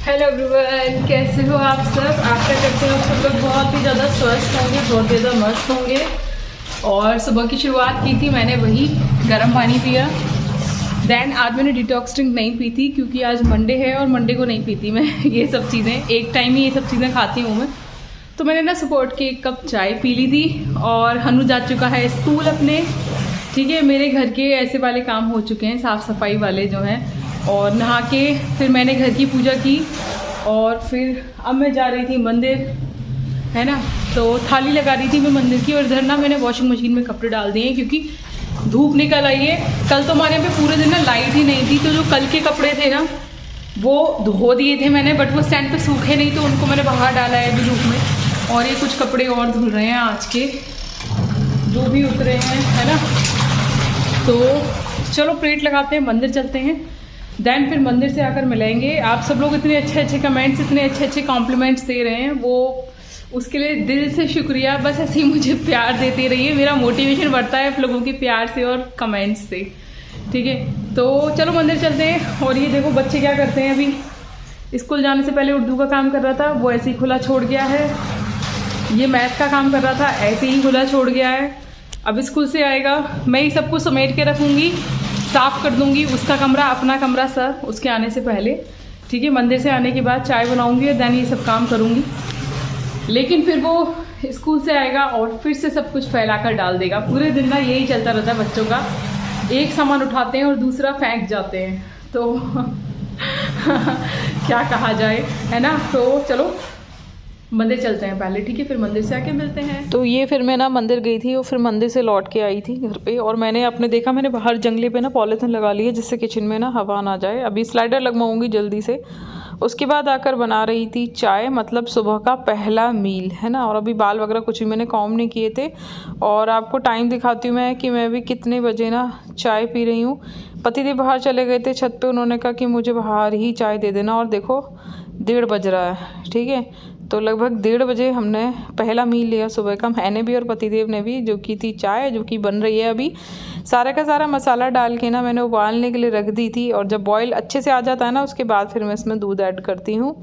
Hello everyone, कैसे हो आप सब। आशा करते हो सब लोग बहुत ही ज़्यादा स्वस्थ होंगे, बहुत ज़्यादा मस्त होंगे। और सुबह की शुरुआत की थी मैंने वही गर्म पानी पिया। देन आज मैंने डिटॉक्स ड्रिंक नहीं पी थी क्योंकि आज मंडे है और मंडे को नहीं पीती मैं ये सब चीज़ें, एक टाइम ही ये सब चीज़ें खाती हूँ मैं। तो मैंने ना सपोर्ट की 1 कप चाय पी ली थी और हनु जा चुका है स्कूल अपने। ठीक है, मेरे घर के ऐसे वाले काम हो चुके हैं, साफ़ सफाई वाले जो हैं। और नहा के फिर मैंने घर की पूजा की और फिर अब मैं जा रही थी मंदिर, है ना। तो थाली लगा रही थी मैं मंदिर की और इधर ना मैंने वॉशिंग मशीन में कपड़े डाल दिए हैं क्योंकि धूप निकल आई है। कल तो हमारे यहाँ पे पूरे दिन ना लाइट ही नहीं थी, तो जो कल के कपड़े थे ना वो धो दिए थे मैंने, बट वो स्टैंड पे सूखे नहीं तो उनको मैंने बाहर डाला है अभी धूप में। और ये कुछ कपड़े और धुल रहे हैं आज के जो भी उतरे हैं, है ना। तो चलो प्लेट लगाते हैं, मंदिर चलते हैं। देन फिर मंदिर से आकर मिलेंगे। आप सब लोग इतने अच्छे अच्छे कमेंट्स, इतने अच्छे अच्छे कॉम्प्लीमेंट्स दे रहे हैं, वो उसके लिए दिल से शुक्रिया। बस ऐसे ही मुझे प्यार देते रहिए, मेरा मोटिवेशन बढ़ता है आप लोगों के प्यार से और कमेंट्स से। ठीक है, तो चलो मंदिर चलते हैं। और ये देखो बच्चे क्या करते हैं, अभी स्कूल जाने से पहले उर्दू का काम कर रहा था, वो ऐसे ही खुला छोड़ गया है। ये मैथ का काम कर रहा था, ऐसे ही खुला छोड़ गया है। अब स्कूल से आएगा, मैं ही सब कुछ समेट के रखूँगी, साफ़ कर दूंगी उसका कमरा, अपना कमरा सब उसके आने से पहले। ठीक है, मंदिर से आने के बाद चाय बनाऊंगी और देन ये सब काम करूंगी। लेकिन फिर वो स्कूल से आएगा और फिर से सब कुछ फैलाकर डाल देगा। पूरे दिन ना यही चलता रहता है बच्चों का, एक सामान उठाते हैं और दूसरा फेंक जाते हैं। तो क्या कहा जाए, है ना। तो चलो मंदिर चलते हैं पहले, ठीक है, फिर मंदिर से आके मिलते हैं। तो ये फिर मैं ना मंदिर गई थी और फिर मंदिर से लौट के आई थी घर पे। और मैंने अपने देखा, मैंने बाहर जंगले पे ना पॉलीथिन लगा ली है जिससे किचन में ना हवा ना जाए। अभी स्लाइडर लगवाऊंगी जल्दी से। उसके बाद आकर बना रही थी चाय, मतलब सुबह का पहला मील, है ना। और अभी बाल वगैरह कुछ भी मैंने कॉम्ब नहीं किए थे। और आपको टाइम दिखाती हूँ मैं कि मैं अभी कितने बजे ना चाय पी रही हूँ। पतिदेव बाहर चले गए थे छत पे, उन्होंने कहा कि मुझे बाहर ही चाय दे देना। और देखो 1:30 बज रहा है, ठीक है। तो लगभग 1:30 बजे हमने पहला मील लिया सुबह का, मैंने भी और पतिदेव ने भी, जो की थी चाय, जो कि बन रही है अभी। सारा का सारा मसाला डाल के ना मैंने उबालने के लिए रख दी थी। और जब बॉयल अच्छे से आ जाता है ना उसके बाद फिर मैं इसमें दूध ऐड करती हूँ।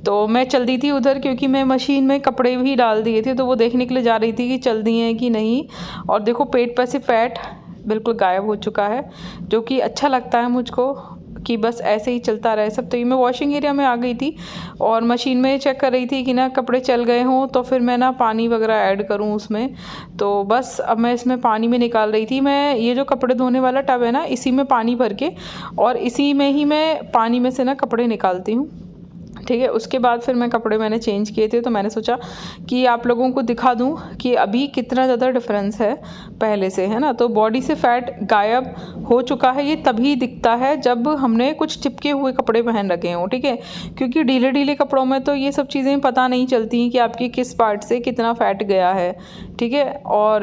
तो मैं चल दी थी उधर क्योंकि मैं मशीन में कपड़े भी डाल दिए थे, तो वो देखने के लिए जा रही थी कि चल दिए हैं कि नहीं। और देखो पेट पर से फैट बिल्कुल गायब हो चुका है, जो कि अच्छा लगता है मुझको कि बस ऐसे ही चलता रहे सब। तो ये मैं वॉशिंग एरिया में आ गई थी और मशीन में चेक कर रही थी कि ना कपड़े चल गए हों तो फिर मैं ना पानी वगैरह ऐड करूं उसमें। तो बस अब मैं इसमें पानी में निकाल रही थी। मैं ये जो कपड़े धोने वाला टब है ना, इसी में पानी भर के और इसी में ही मैं पानी में से ना कपड़े निकालती हूँ। ठीक है, उसके बाद फिर मैं कपड़े मैंने चेंज किए थे। तो मैंने सोचा कि आप लोगों को दिखा दूं कि अभी कितना ज़्यादा डिफरेंस है पहले से, है ना। तो बॉडी से फैट गायब हो चुका है। ये तभी दिखता है जब हमने कुछ चिपके हुए कपड़े पहन रखे हों, ठीक है। क्योंकि ढीले ढीले कपड़ों में तो ये सब चीज़ें पता नहीं चलती कि आपकी किस पार्ट से कितना फैट गया है, ठीक है। और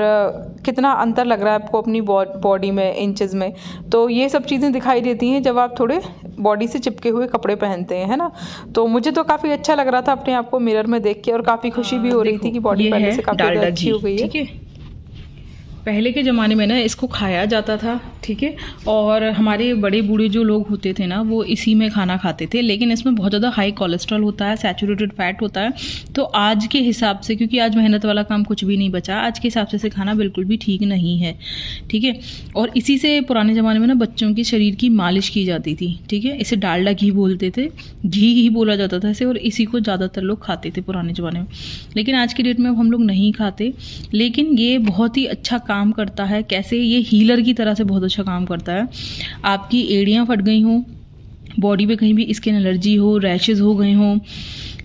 कितना अंतर लग रहा है आपको अपनी बॉडी में इंचेस में। तो ये सब चीज़ें दिखाई देती हैं जब आप थोड़े बॉडी से चिपके हुए कपड़े पहनते हैं, है ना। तो मुझे तो काफ़ी अच्छा लग रहा था अपने आप को मिरर में देख के और काफ़ी खुशी भी हो रही थी कि बॉडी पहले से काफ़ी अच्छी हो गई है। ठीक है, पहले के ज़माने में ना इसको खाया जाता था, ठीक है। और हमारे बड़े बूढ़े जो लोग होते थे ना वो इसी में खाना खाते थे, लेकिन इसमें बहुत ज़्यादा हाई कोलेस्ट्रॉल होता है, सैचुरेटेड फैट होता है। तो आज के हिसाब से, क्योंकि आज मेहनत वाला काम कुछ भी नहीं बचा, आज के हिसाब से इसे खाना बिल्कुल भी ठीक नहीं है, ठीक है। और इसी से पुराने ज़माने में ना बच्चों के शरीर की मालिश की जाती थी, ठीक है। इसे डालडा घी बोलते थे, घी ही बोला जाता था इसे, और इसी को ज़्यादातर लोग खाते थे पुराने ज़माने में। लेकिन आज की डेट में हम लोग नहीं खाते, लेकिन ये बहुत ही अच्छा काम करता है। कैसे? ये हीलर की तरह से बहुत अच्छा काम करता है। आपकी एड़ियाँ फट गई हों, बॉडी पे कहीं भी स्किन एलर्जी हो, रैशेज़ हो गए हों,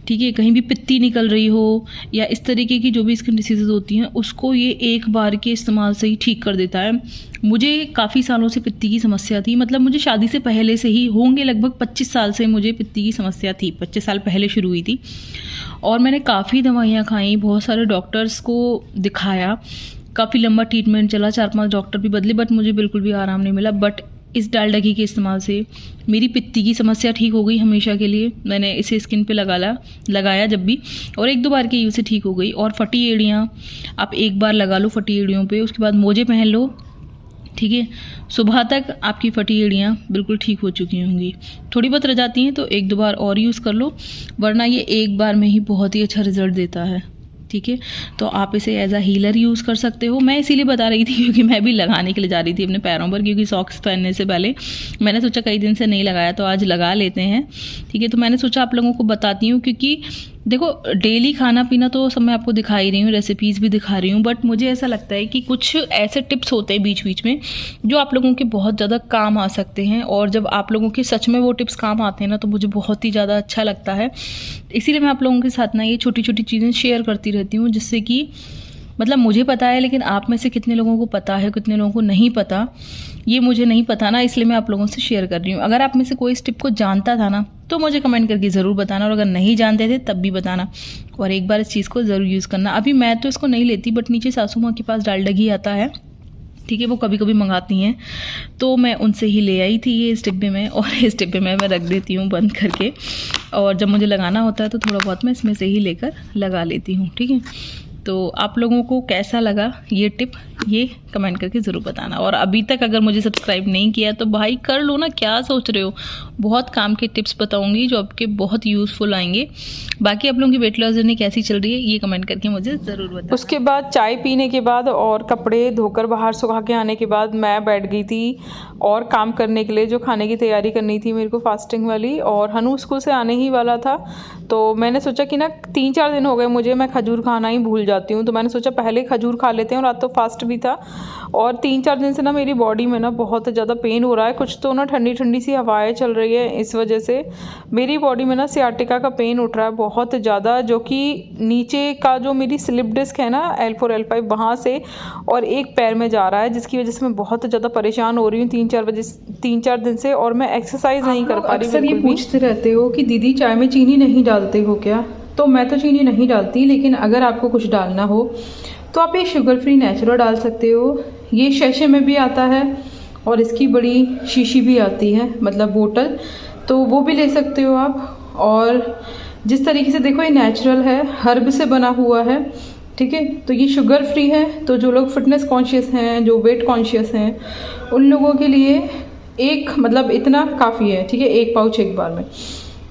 ठीक है, कहीं भी पित्ती निकल रही हो या इस तरीके की जो भी स्किन डिसीज़ेज होती हैं, उसको ये एक बार के इस्तेमाल से ही ठीक कर देता है। मुझे काफ़ी सालों से पित्ती की समस्या थी, मतलब मुझे शादी से पहले से ही होंगे, लगभग 25 साल से मुझे पित्ती की समस्या थी। 25 साल पहले शुरू हुई थी और मैंने काफ़ी दवाइयाँ खाई, बहुत सारे डॉक्टर्स को दिखाया, काफ़ी लंबा ट्रीटमेंट चला, 4-5 डॉक्टर भी बदले, बट मुझे बिल्कुल भी आराम नहीं मिला। बट इस डालडा घी के इस्तेमाल से मेरी पित्ती की समस्या ठीक हो गई हमेशा के लिए। मैंने इसे स्किन पे लगाया जब भी, और 1-2 बार के यूज़ से ठीक हो गई। और फटी एड़ियाँ आप एक बार लगा लो फटी एड़ियों पे, उसके बाद मोजे पहन लो, ठीक है। सुबह तक आपकी फटी एड़ियाँ बिल्कुल ठीक हो चुकी होंगी। थोड़ी बहुत रह जाती हैं तो 1-2 बार और यूज़ कर लो, वरना ये एक बार में ही बहुत ही अच्छा रिजल्ट देता है। ठीक है, तो आप इसे एज अ हीलर यूज़ कर सकते हो। मैं इसीलिए बता रही थी क्योंकि मैं भी लगाने के लिए जा रही थी अपने पैरों पर, क्योंकि सॉक्स पहनने से पहले मैंने सोचा कई दिन से नहीं लगाया तो आज लगा लेते हैं। ठीक है, तो मैंने सोचा आप लोगों को बताती हूँ, क्योंकि देखो डेली खाना पीना तो सब मैं आपको दिखा ही रही हूँ, रेसिपीज़ भी दिखा रही हूँ, बट मुझे ऐसा लगता है कि कुछ ऐसे टिप्स होते हैं बीच बीच में जो आप लोगों के बहुत ज़्यादा काम आ सकते हैं। और जब आप लोगों के सच में वो टिप्स काम आते हैं ना, तो मुझे बहुत ही ज़्यादा अच्छा लगता है। इसीलिए मैं आप लोगों के साथ ना ये छोटी छोटी चीज़ें शेयर करती रहती हूँ, जिससे कि मतलब मुझे पता है, लेकिन आप में से कितने लोगों को पता है, कितने लोगों को नहीं पता, ये मुझे नहीं पता ना, इसलिए मैं आप लोगों से शेयर कर रही हूँ। अगर आप में से कोई इस टिप को जानता था ना, तो मुझे कमेंट करके ज़रूर बताना, और अगर नहीं जानते थे तब भी बताना, और एक बार इस चीज़ को ज़रूर यूज़ करना। अभी मैं तो इसको नहीं लेती, बट नीचे सासू माँ के पास डालडा घी आता है, ठीक है, वो कभी कभी मंगाती हैं, तो मैं उनसे ही ले आई थी ये इस डिब्बे में, और इस डिब्बे में मैं रख देती हूँ बंद करके, और जब मुझे लगाना होता है तो थोड़ा बहुत मैं इसमें से ही लेकर लगा लेती हूँ। ठीक है, तो आप लोगों को कैसा लगा ये टिप, ये कमेंट करके ज़रूर बताना। और अभी तक अगर मुझे सब्सक्राइब नहीं किया तो भाई कर लो ना, क्या सोच रहे हो। बहुत काम के टिप्स बताऊंगी जो आपके बहुत यूज़फुल आएंगे। बाकी आप लोगों की वेट लॉस जर्नी कैसी चल रही है ये कमेंट करके मुझे ज़रूर बताना। उसके बाद चाय पीने के बाद और कपड़े धोकर बाहर सुखा के आने के बाद मैं बैठ गई थी और काम करने के लिए, जो खाने की तैयारी करनी थी मेरे को फास्टिंग वाली। और हनु स्कूल से आने ही वाला था, तो मैंने सोचा कि ना 3-4 दिन हो गए मुझे, मैं खजूर खाना ही भूल जाती हूँ, तो मैंने सोचा पहले खजूर खा लेते हैं। और आज तो फास्ट भी था, और 3-4 दिन से ना मेरी बॉडी में ना बहुत ज़्यादा पेन हो रहा है। कुछ तो ना ठंडी ठंडी सी हवाएं चल रही है, इस वजह से मेरी बॉडी में ना सियाटिका का पेन उठ रहा है बहुत ज़्यादा, जो कि नीचे का जो मेरी स्लिप डिस्क है ना L4 L5 वहाँ से और एक पैर में जा रहा है, जिसकी वजह से मैं बहुत ज़्यादा परेशान हो रही हूँ 3-4 दिन से। और मैं एक्सरसाइज नहीं कर पा रही। अक्सर ये पूछते रहते हो कि दीदी चाय में चीनी नहीं डालते हो क्या, तो मैं तो चीनी नहीं डालती, लेकिन अगर आपको कुछ डालना हो तो आप ये शुगर फ्री नेचुरल डाल सकते हो। ये शैशे में भी आता है और इसकी बड़ी शीशी भी आती है, मतलब बोतल, तो वो भी ले सकते हो आप। और जिस तरीके से देखो ये नेचुरल है, हर्ब से बना हुआ है, ठीक है, तो ये शुगर फ्री है। तो जो लोग फिटनेस कॉन्शियस हैं, जो वेट कॉन्शियस हैं, उन लोगों के लिए एक मतलब इतना काफ़ी है, ठीक है, 1 पाउच एक बार में,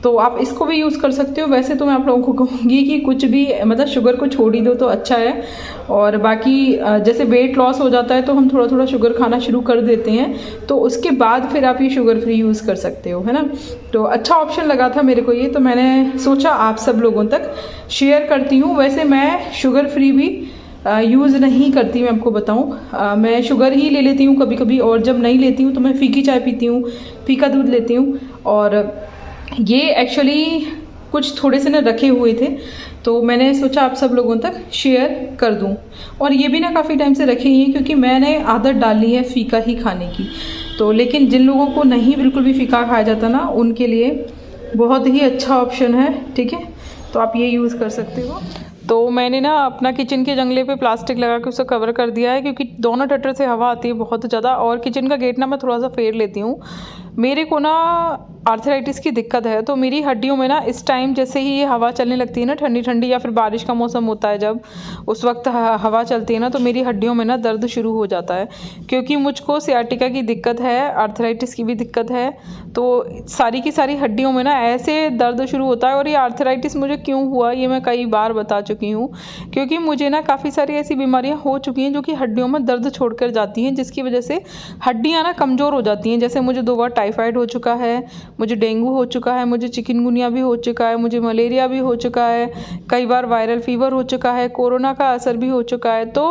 तो आप इसको भी यूज़ कर सकते हो। वैसे तो मैं आप लोगों को कहूँगी कि कुछ भी मतलब शुगर को छोड़ ही दो तो अच्छा है। और बाकी जैसे वेट लॉस हो जाता है तो हम थोड़ा थोड़ा शुगर खाना शुरू कर देते हैं, तो उसके बाद फिर आप ये शुगर फ्री यूज़ कर सकते हो, है ना। तो अच्छा ऑप्शन लगा था मेरे को ये, तो मैंने सोचा आप सब लोगों तक शेयर करती हूँ। वैसे मैं शुगर फ्री भी यूज़ नहीं करती, मैं आपको बताऊँ, मैं शुगर ही ले लेती हूँ कभी कभी, और जब नहीं लेती हूँ तो मैं फीकी चाय पीती हूँ, फीका दूध लेती हूँ। और ये एक्चुअली कुछ थोड़े से ना रखे हुए थे, तो मैंने सोचा आप सब लोगों तक शेयर कर दूं। और ये भी ना काफ़ी टाइम से रखे ही हैं, क्योंकि मैंने आदत डाली है फीका ही खाने की। तो लेकिन जिन लोगों को नहीं बिल्कुल भी फीका खाया जाता ना, उनके लिए बहुत ही अच्छा ऑप्शन है, ठीक है, तो आप ये यूज़ कर सकते हो। तो मैंने ना अपना किचन के जंगले पे प्लास्टिक लगा के उसे कवर कर दिया है, क्योंकि दोनों टटर से हवा आती है बहुत ज़्यादा। और किचन का गेट ना मैं थोड़ा सा फेर लेती हूँ। मेरे को ना आर्थराइटिस की दिक्कत है, तो मेरी हड्डियों में ना इस टाइम जैसे ही ये हवा चलने लगती है ना, ठंडी ठंडी, या फिर बारिश का मौसम होता है जब उस वक्त हवा चलती है ना, तो मेरी हड्डियों में ना दर्द शुरू हो जाता है। क्योंकि मुझको सियाटिका की दिक्कत है, आर्थराइटिस की भी दिक्कत है, तो सारी की सारी हड्डियों में ना ऐसे दर्द शुरू होता है। और ये आर्थराइटिस मुझे क्यों हुआ ये मैं कई बार बता चुकी हूँ, क्योंकि मुझे ना काफ़ी सारी ऐसी बीमारियाँ हो चुकी हैं जो कि हड्डियों में दर्द छोड़ कर जाती हैं, जिसकी वजह से हड्डियाँ ना कमज़ोर हो जाती हैं। जैसे मुझे 2 बार टाइफाइड हो चुका है, मुझे डेंगू हो चुका है, मुझे चिकनगुनिया भी हो चुका है, मुझे मलेरिया भी हो चुका है, कई बार वायरल फीवर हो चुका है, कोरोना का असर भी हो चुका है। तो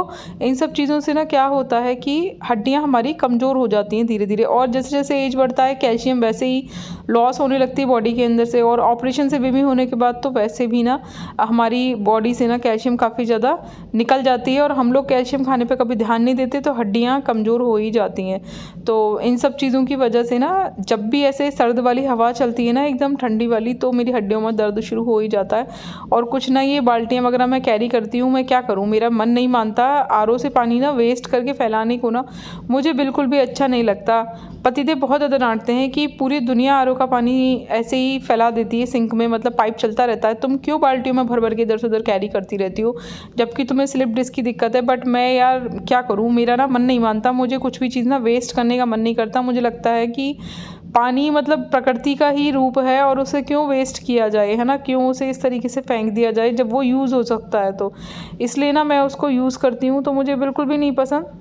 इन सब चीज़ों से ना क्या होता है कि हड्डियाँ हमारी कमज़ोर हो जाती हैं धीरे धीरे, और जैसे जैसे एज बढ़ता है कैल्शियम वैसे ही लॉस होने लगती है बॉडी के अंदर से। और ऑपरेशन से बेबी होने के बाद तो वैसे भी ना हमारी बॉडी से ना कैल्शियम काफ़ी ज़्यादा निकल जाती है, और हम लोग कैल्शियम खाने पे कभी ध्यान नहीं देते, तो हड्डियाँ कमज़ोर हो ही जाती हैं। तो इन सब चीज़ों की वजह से ना जब भी ऐसे सर्द वाली वाली हवा चलती है ना एकदम ठंडी वाली, तो मेरी हड्डियों में दर्द शुरू हो ही जाता है। और कुछ ना, ये बाल्टियाँ वगैरह मैं कैरी करती हूँ, मैं क्या करूँ, मेरा मन नहीं मानता। आरओ से पानी ना वेस्ट करके फैलाने को ना मुझे बिल्कुल भी अच्छा नहीं लगता। पतिदेव बहुत ज़्यादा डांटते हैं कि पूरी दुनिया आरओ का पानी ऐसे ही फैला देती है सिंक में, मतलब पाइप चलता रहता है, तुम क्यों बाल्टियों में भर भर के इधर से उधर कैरी करती रहती हो, जबकि तुम्हें स्लिप डिस्क की दिक्कत है। बट मैं यार क्या करूँ, मेरा ना मन नहीं मानता, मुझे कुछ भी चीज़ ना वेस्ट करने का मन नहीं करता। मुझे लगता है कि पानी मतलब प्रकृति का ही रूप है और उसे क्यों वेस्ट किया जाए, है ना, क्यों उसे इस तरीके से फेंक दिया जाए जब वो यूज़ हो सकता है। तो इसलिए ना मैं उसको यूज़ करती हूँ, तो मुझे बिल्कुल भी नहीं पसंद।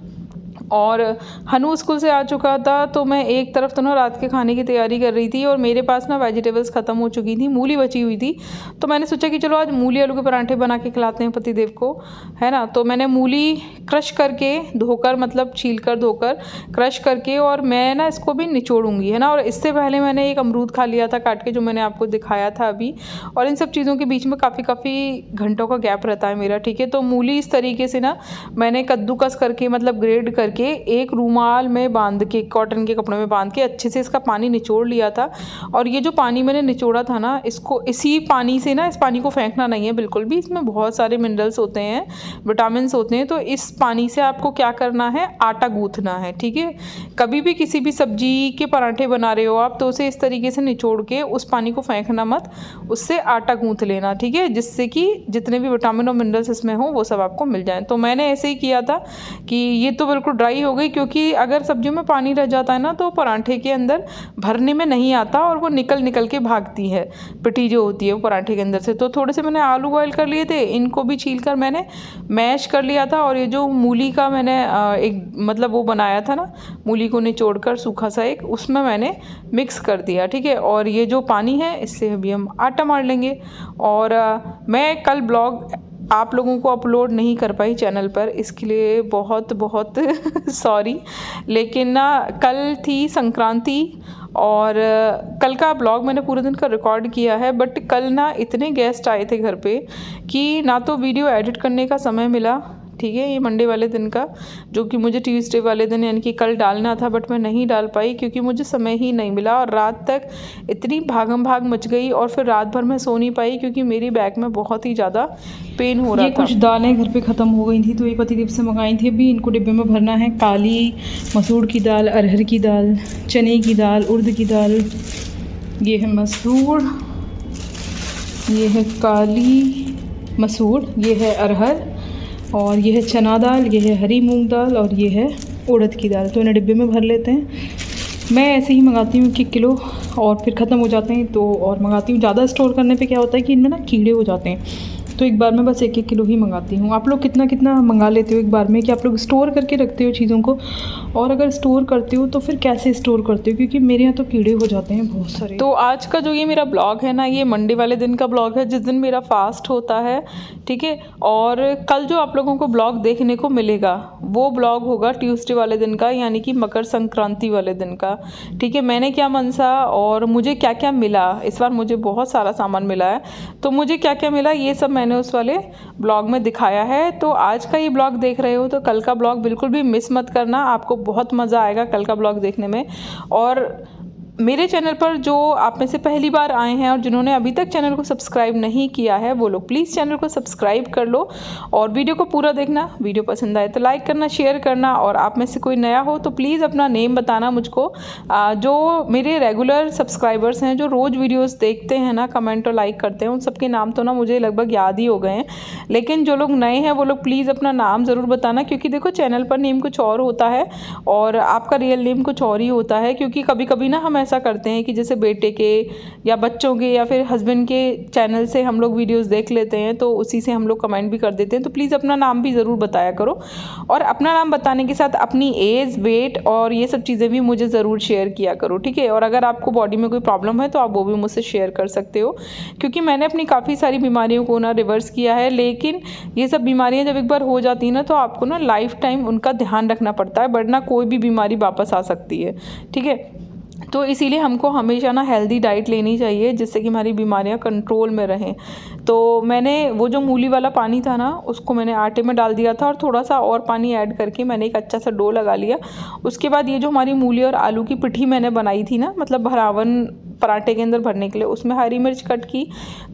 और हनु स्कूल से आ चुका था, तो मैं एक तरफ तो ना रात के खाने की तैयारी कर रही थी और मेरे पास ना वेजिटेबल्स ख़त्म हो चुकी थी, मूली बची हुई थी। तो मैंने सोचा कि चलो आज मूली आलू के पराठे बना के खिलाते हैं पतिदेव को, है ना। तो मैंने मूली क्रश करके धोकर, मतलब छील कर धोकर क्रश करके, और मैं ना इसको भी निचोड़ूंगी, है ना। और इससे पहले मैंने एक अमरूद खा लिया था काट के, जो मैंने आपको दिखाया था अभी। और इन सब चीज़ों के बीच में काफ़ी घंटों का गैप रहता है मेरा, ठीक है। तो मूली इस तरीके से ना मैंने कद्दूकस करके, मतलब ग्रेड करके एक रूमाल में बांध के, कॉटन के कपड़े में बांध के अच्छे से इसका पानी निचोड़ लिया था। और ये जो पानी मैंने निचोड़ा था ना, इसको इसी पानी से ना, इस पानी को फेंकना नहीं है बिल्कुल भी, इसमें बहुत सारे मिनरल्स होते हैं, विटामिन होते हैं। तो इस पानी से आपको क्या करना है, आटा गूंथना है, ठीक है। कभी भी किसी भी सब्जी के पराठे बना रहे हो आप, तो उसे इस तरीके से निचोड़ के उस पानी को फेंकना मत, उससे आटा गूंथ लेना, ठीक है, जिससे कि जितने भी विटामिन और मिनरल्स इसमें हो वो सब आपको मिल जाए। तो मैंने ऐसे ही किया था कि ये तो बिल्कुल ड्राई हो गई, क्योंकि अगर सब्जियों में पानी रह जाता है ना, तो पराठे के अंदर भरने में नहीं आता और वो निकल के भागती है, पिठी जो होती है वो पराठे के अंदर से। तो थोड़े से मैंने आलू बॉयल कर लिए थे, इनको भी छील कर मैंने मैश कर लिया था। और ये जो मूली का मैंने एक मतलब वो बनाया था ना, मूली को निचोड़ कर सूखा सा एक, उसमें मैंने मिक्स कर दिया, ठीक है। और ये जो पानी है इससे अभी हम आटा मार लेंगे। और मैं कल ब्लॉग आप लोगों को अपलोड नहीं कर पाई चैनल पर, इसके लिए बहुत बहुत सॉरी। लेकिन ना कल थी संक्रांति और कल का ब्लॉग मैंने पूरे दिन का रिकॉर्ड किया है, बट कल ना इतने गेस्ट आए थे घर पे कि ना तो वीडियो एडिट करने का समय मिला, ठीक है, ये मंडे वाले दिन का, जो कि मुझे ट्यूसडे वाले दिन यानी कि कल डालना था, बट मैं नहीं डाल पाई क्योंकि मुझे समय ही नहीं मिला। और रात तक इतनी भागम भाग मच गई और फिर रात भर मैं सो नहीं पाई क्योंकि मेरी बैक में बहुत ही ज़्यादा पेन हो रहा था। कुछ दालें घर पे ख़त्म हो गई थी, तो ये पतिदेव से मंगाई थी, अभी इनको डिब्बे में भरना है। काली मसूर की दाल, अरहर की दाल, चने की दाल, उड़द की दाल, ये है मसूर, ये है काली मसूर, ये है अरहर, और ये है चना दाल, ये है हरी मूंग दाल, और ये है उड़द की दाल। तो इन्हें डिब्बे में भर लेते हैं। मैं ऐसे ही मंगाती हूँ 1 किलो, और फिर ख़त्म हो जाते हैं तो और मंगाती हूँ। ज़्यादा स्टोर करने पे क्या होता है कि इनमें ना कीड़े हो जाते हैं, तो एक बार में बस 1 किलो ही मंगाती हूँ। आप लोग कितना कितना मंगा लेते हो एक बार में, कि आप लोग स्टोर करके रखते हो चीज़ों को, और अगर स्टोर करते हो तो फिर कैसे स्टोर करते हो, क्योंकि मेरे यहाँ तो कीड़े हो जाते हैं बहुत सारे। तो आज का जो ये मेरा ब्लॉग है ना, ये मंडे वाले दिन का ब्लॉग है, जिस दिन मेरा फास्ट होता है, ठीक है। और कल जो आप लोगों को ब्लॉग देखने को मिलेगा वो ब्लॉग होगा ट्यूसडे वाले दिन का, यानी कि मकर संक्रांति वाले दिन का, ठीक है। मैंने क्या मनसा और मुझे क्या क्या मिला, इस बार मुझे बहुत सारा सामान मिला है, तो मुझे क्या क्या मिला ये सब मैंने उस वाले ब्लॉग में दिखाया है। तो आज का ये ब्लॉग देख रहे हो तो कल का ब्लॉग बिल्कुल भी मिस मत करना, आपको बहुत मज़ा आएगा कल का ब्लॉग देखने में। और मेरे चैनल पर जो आप में से पहली बार आए हैं और जिन्होंने अभी तक चैनल को सब्सक्राइब नहीं किया है, वो लोग प्लीज़ चैनल को सब्सक्राइब कर लो और वीडियो को पूरा देखना। वीडियो पसंद आए तो लाइक करना, शेयर करना, और आप में से कोई नया हो तो प्लीज़ अपना नेम बताना मुझको। जो मेरे रेगुलर सब्सक्राइबर्स हैं, जो रोज़ वीडियोज़ देखते हैं ना, कमेंट और लाइक करते हैं, उन सबके नाम तो ना मुझे लगभग याद ही हो गए हैं, लेकिन जो लोग नए हैं वो लोग प्लीज़ अपना नाम ज़रूर बताना, क्योंकि देखो चैनल पर नेम कुछ और होता है और आपका रियल नेम कुछ और ही होता है। क्योंकि कभी कभी ना हम ऐसा करते हैं कि जैसे बेटे के या बच्चों के या फिर हस्बैंड के चैनल से हम लोग वीडियोस देख लेते हैं, तो उसी से हम लोग कमेंट भी कर देते हैं। तो प्लीज़ अपना नाम भी ज़रूर बताया करो, और अपना नाम बताने के साथ अपनी एज, वेट और ये सब चीज़ें भी मुझे ज़रूर शेयर किया करो, ठीक है। और अगर आपको बॉडी में कोई प्रॉब्लम है तो आप वो भी मुझसे शेयर कर सकते हो, क्योंकि मैंने अपनी काफ़ी सारी बीमारियों को ना रिवर्स किया है, लेकिन ये सब बीमारियाँ जब एक बार हो जाती हैं ना, तो आपको ना लाइफ टाइम उनका ध्यान रखना पड़ता है, वरना कोई भी बीमारी वापस आ सकती है, ठीक है। तो इसीलिए हमको हमेशा ना हेल्दी डाइट लेनी चाहिए, जिससे कि हमारी बीमारियां कंट्रोल में रहें। तो मैंने वो जो मूली वाला पानी था ना, उसको मैंने आटे में डाल दिया था और थोड़ा सा और पानी ऐड करके मैंने एक अच्छा सा डो लगा लिया। उसके बाद ये जो हमारी मूली और आलू की पिठी मैंने बनाई थी ना, मतलब भरावन पराठे के अंदर भरने के लिए। उसमें हरी मिर्च कट की,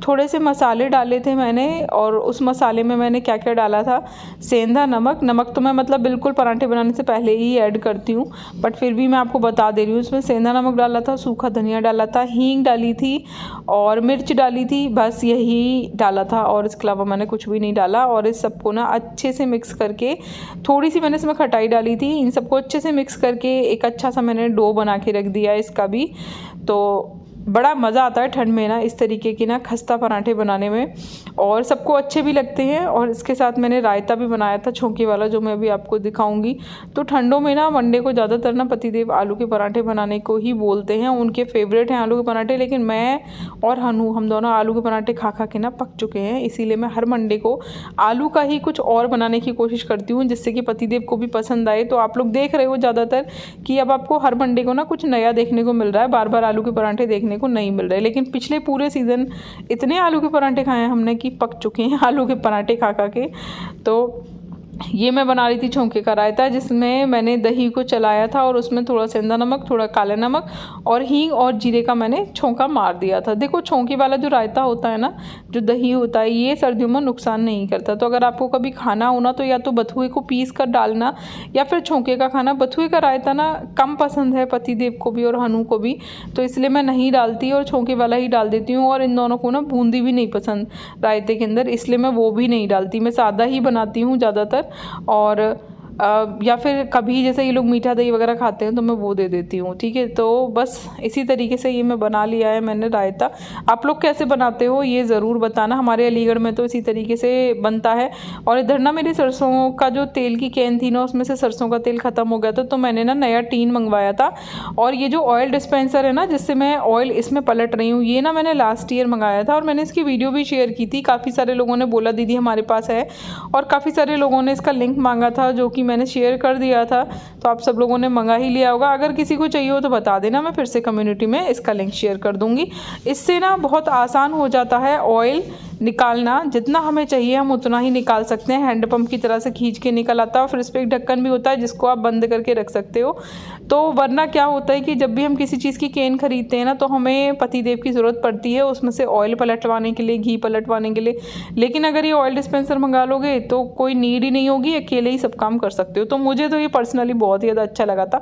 थोड़े से मसाले डाले थे मैंने, और उस मसाले में मैंने क्या क्या डाला था, सेंधा नमक। नमक तो मैं मतलब बिल्कुल पराठे बनाने से पहले ही ऐड करती हूँ, बट फिर भी मैं आपको बता दे रही हूँ। उसमें सेंधा नमक डाला था, सूखा धनिया डाला था, हींग डाली थी और मिर्च डाली थी, बस यही डाला था और इसके अलावा मैंने कुछ भी नहीं डाला। और इस सबको ना अच्छे से मिक्स करके, थोड़ी सी मैंने इसमें खटाई डाली थी, इन सबको अच्छे से मिक्स करके एक अच्छा सा मैंने डो बना के रख दिया इसका भी। तो बड़ा मज़ा आता है ठंड में ना इस तरीके की ना खस्ता पराठे बनाने में, और सबको अच्छे भी लगते हैं। और इसके साथ मैंने रायता भी बनाया था छौंके वाला, जो मैं अभी आपको दिखाऊंगी। तो ठंडों में ना मंडे को ज़्यादातर ना पतिदेव आलू के पराठे बनाने को ही बोलते हैं, उनके फेवरेट हैं आलू के पराठे। लेकिन मैं और हनु, हम दोनों आलू के पराठे खा खा के ना पक चुके हैं, इसीलिए मैं हर मंडे को आलू का ही कुछ और बनाने की कोशिश करती हूँ, जिससे कि पतिदेव को भी पसंद आए। तो आप लोग देख रहे हो ज़्यादातर कि अब आपको हर मंडे को ना कुछ नया देखने को मिल रहा है, बार बार आलू के पराठे देखने को नहीं मिल रहे। लेकिन पिछले पूरे सीज़न इतने आलू के पराठे खाए हैं हमने कि पक चुके हैं आलू के पराठे खा खा के। तो ये मैं बना रही थी छौंके का रायता, जिसमें मैंने दही को चलाया था और उसमें थोड़ा सेंधा नमक, थोड़ा काला नमक और हींग और जीरे का मैंने छौंका मार दिया था। देखो छौंके वाला जो रायता होता है ना, जो दही होता है, ये सर्दियों में नुकसान नहीं करता। तो अगर आपको कभी खाना हो ना, तो या तो बथुए को पीस कर डालना या फिर छौंके का खाना। बथुए का रायता ना कम पसंद है पतिदेव को भी और हनु को भी, तो इसलिए मैं नहीं डालती और छौंके वाला ही डाल देती हूँ। और इन दोनों को ना बूंदी भी नहीं पसंद रायते के अंदर, इसलिए मैं वो भी नहीं डालती, मैं सादा ही बनाती हूँ ज़्यादातर। और या फिर कभी जैसे ये लोग मीठा दही वगैरह खाते हैं तो मैं वो दे देती हूँ, ठीक है। तो बस इसी तरीके से ये मैं बना लिया है मैंने रायता। आप लोग कैसे बनाते हो ये ज़रूर बताना। हमारे अलीगढ़ में तो इसी तरीके से बनता है। और इधर ना मेरी सरसों का जो तेल की कैन थी ना, उसमें से सरसों का तेल ख़त्म हो गया था, तो मैंने ना नया टीन मंगवाया था। और ये जो ऑयल डिस्पेंसर है ना, जिससे मैं ऑयल इसमें पलट रही हूँ, ये ना मैंने लास्ट ईयर मंगाया था और मैंने इसकी वीडियो भी शेयर की थी। काफ़ी सारे लोगों ने बोला दीदी हमारे पास है, और काफ़ी सारे लोगों ने इसका लिंक मांगा था, जो कि मैंने शेयर कर दिया था। तो आप सब लोगों ने मंगा ही लिया होगा। अगर किसी को चाहिए हो तो बता देना, मैं फिर से कम्युनिटी में इसका लिंक शेयर कर दूंगी। इससे ना बहुत आसान हो जाता है ऑयल निकालना, जितना हमें चाहिए हम उतना ही निकाल सकते हैं। हैंडपम्प की तरह से खींच के निकल आता है। और फिर इस पर एक ढक्कन भी होता है जिसको आप बंद करके रख सकते हो। तो वरना क्या होता है कि जब भी हम किसी चीज़ की केन खरीदते हैं ना, तो हमें पतिदेव की ज़रूरत पड़ती है उसमें से ऑयल पलटवाने के लिए, घी पलटवाने के लिए। लेकिन अगर ये ऑयल डिस्पेंसर मंगा लोगे तो कोई नीड ही नहीं होगी, अकेले ही सब काम कर सकते हो। तो मुझे तो ये पर्सनली बहुत ही ज़्यादा अच्छा लगा था।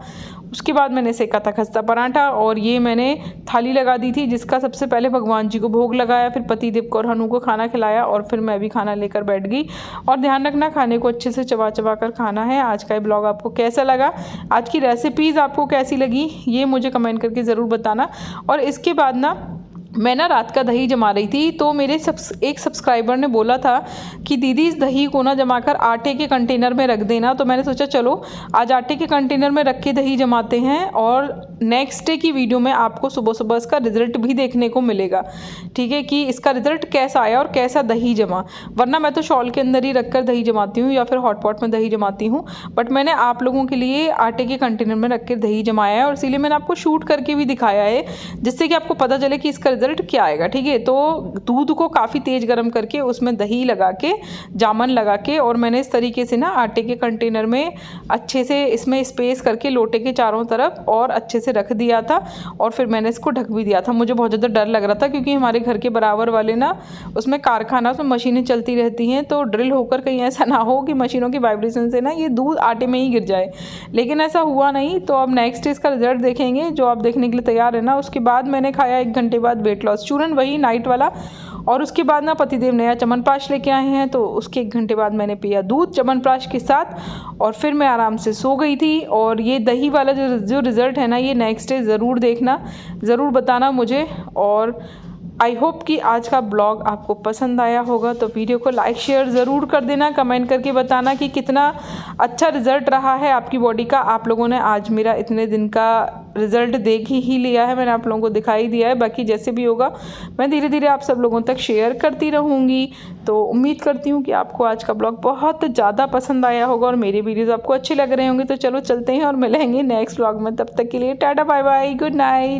उसके बाद मैंने सेका था खस्ता पराठा, और ये मैंने थाली लगा दी थी, जिसका सबसे पहले भगवान जी को भोग लगाया, फिर पतिदेव को और हनु को खाना खिलाया, और फिर मैं भी खाना लेकर बैठ गई। और ध्यान रखना, खाने को अच्छे से चबा चबा कर खाना है। आज का ये ब्लॉग आपको कैसा लगा, आज की रेसिपीज़ आपको कैसी लगी, ये मुझे कमेंट करके ज़रूर बताना। और इसके बाद ना मैं ना रात का दही जमा रही थी, तो मेरे एक सब्सक्राइबर ने बोला था कि दीदी इस दही को ना जमाकर आटे के कंटेनर में रख देना। तो मैंने सोचा चलो आज आटे के कंटेनर में रख के दही जमाते हैं, और नेक्स्ट डे की वीडियो में आपको सुबह सुबह इसका रिजल्ट भी देखने को मिलेगा, ठीक है, कि इसका रिजल्ट कैसा आया और कैसा दही जमा। वरना मैं तो शॉल के अंदर ही रख कर दही जमाती हूँ या फिर हॉटपॉट में दही जमाती हूँ, बट मैंने आप लोगों के लिए आटे के कंटेनर में रख कर दही जमाया है, और इसीलिए मैंने आपको शूट करके भी दिखाया है, जिससे कि आपको पता चले कि इसका रिजल्ट क्या आएगा, ठीक है। तो दूध को काफ़ी तेज गर्म करके उसमें दही लगा के, जामन लगा के, और मैंने इस तरीके से ना आटे के कंटेनर में अच्छे से इसमें स्पेस करके लोटे के चारों तरफ और अच्छे से रख दिया था। और फिर मैंने इसको ढक भी दिया था। मुझे बहुत ज़्यादा डर लग रहा था, क्योंकि हमारे घर के बराबर वाले ना उसमें कारखाना, उसमें मशीनें चलती रहती हैं, तो ड्रिल होकर कहीं ऐसा ना हो कि मशीनों की वाइब्रेशन से ना ये दूध आटे में ही गिर जाए। लेकिन ऐसा हुआ नहीं। तो अब नेक्स्ट डे इसका रिजल्ट देखेंगे, जो आप देखने के लिए तैयार है ना। उसके बाद मैंने खाया 1 घंटे बाद वेट लॉस चूरन, वही नाइट वाला। और उसके बाद ना पतिदेव नया च्यवनप्राश लेके आए हैं, तो उसके 1 घंटे बाद मैंने पिया दूध च्यवनप्राश के साथ, और फिर मैं आराम से सो गई थी। और ये दही वाला जो रिज़ल्ट है ना, ये नेक्स्ट डे ज़रूर देखना, ज़रूर बताना मुझे। और आई होप कि आज का ब्लॉग आपको पसंद आया होगा। तो वीडियो को लाइक शेयर ज़रूर कर देना, कमेंट करके बताना कि कितना अच्छा रिज़ल्ट रहा है आपकी बॉडी का। आप लोगों ने आज मेरा इतने दिन का रिज़ल्ट देख ही लिया है, मैंने आप लोगों को दिखाई दिया है। बाकी जैसे भी होगा मैं धीरे धीरे आप सब लोगों तक शेयर करती रहूँगी। तो उम्मीद करती हूँ कि आपको आज का ब्लॉग बहुत ज़्यादा पसंद आया होगा और मेरे वीडियोज़ आपको अच्छे लग रहे होंगे। तो चलो चलते हैं और मिलेंगे नेक्स्ट ब्लॉग में। तब तक के लिए tata bye bye, good night.